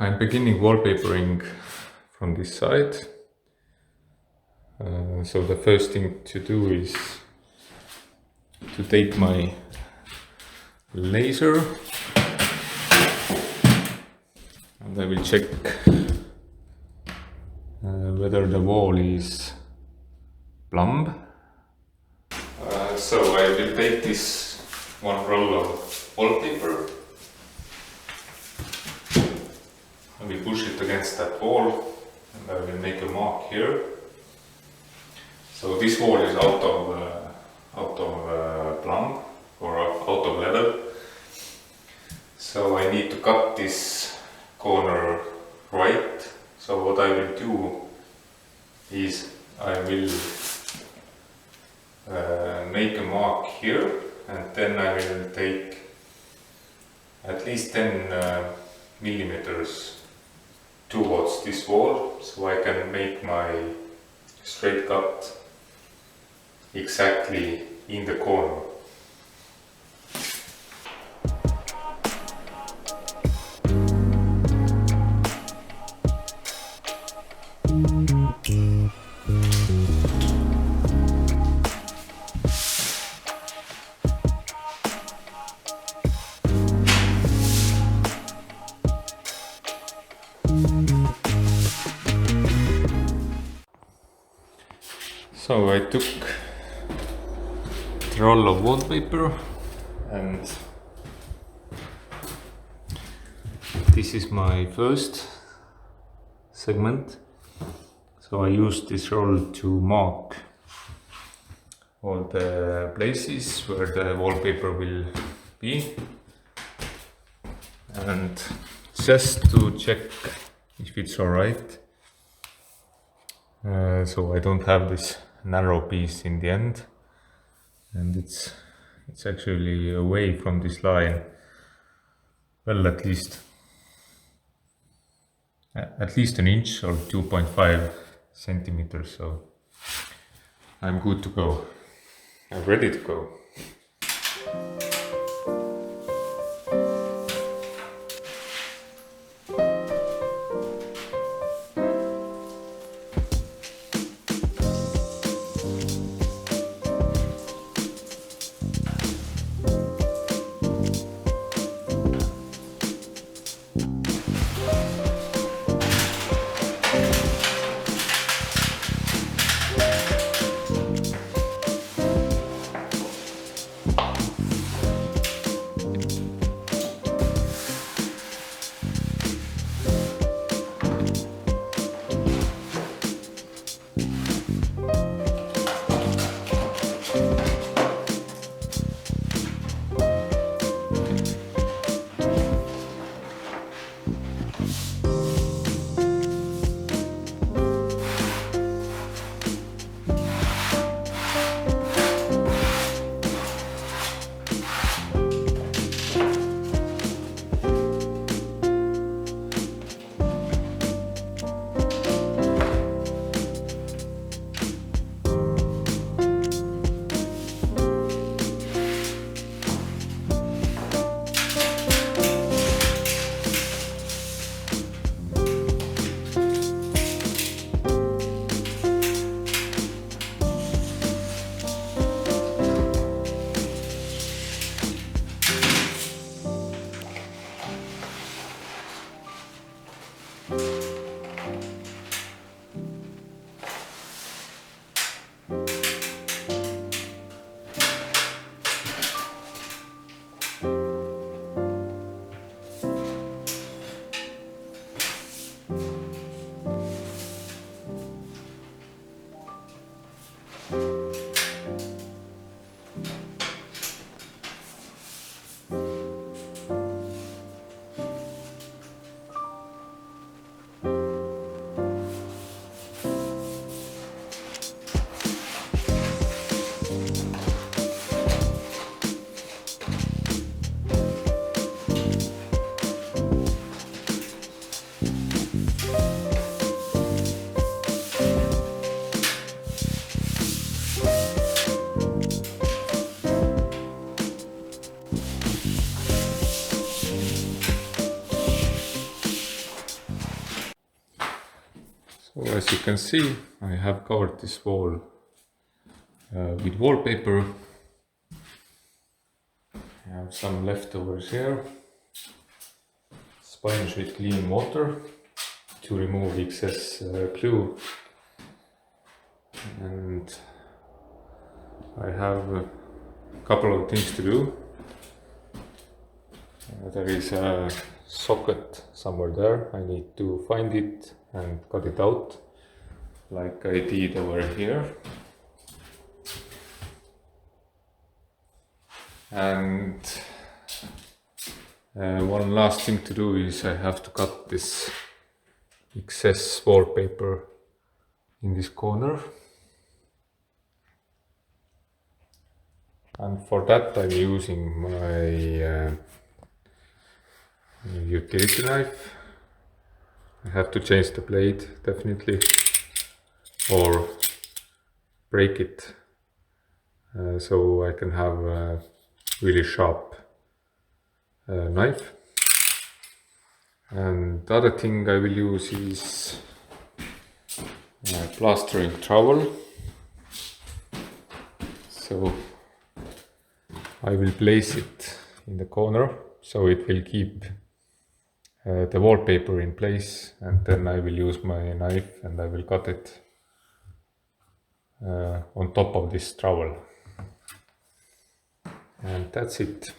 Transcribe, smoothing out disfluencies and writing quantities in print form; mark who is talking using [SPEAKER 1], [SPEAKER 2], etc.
[SPEAKER 1] I'm beginning wallpapering from this side. So the first thing to do is to take my laser and I will check whether the wall is plumb. So I will take this one roll of wallpaper. I will push it against that wall and I will make a mark here. So this wall is out of plumb or out of level. So I need to cut this corner right. So what I will do is I will make a mark here and then I will take at least 10 millimeters towards this wall so I can make my straight cut exactly in the corner. So I took the roll of wallpaper and this is my first segment. So I used this roll to mark all the places where the wallpaper will be and just to check if it's alright. So I don't have this narrow piece in the end and it's actually away from this line, well, at least an inch or 2.5 centimeters, so I'm good to go. I'm ready to go. as you can see, I have covered this wall with wallpaper. I have some leftovers here. Sponge with clean water to remove excess glue. And I have a couple of things to do. There is a socket somewhere there. I need to find it and cut it out like I did over here. And one last thing to do is I have to cut this excess wallpaper in this corner. And for that I'm using my utility knife. I have to change the blade definitely, or break it so I can have a really sharp knife. And the other thing I will use is a plastering trowel. So I will place it in the corner so it will keep the wallpaper in place, and then I will use my knife and I will cut it on top of this trowel. And that's it.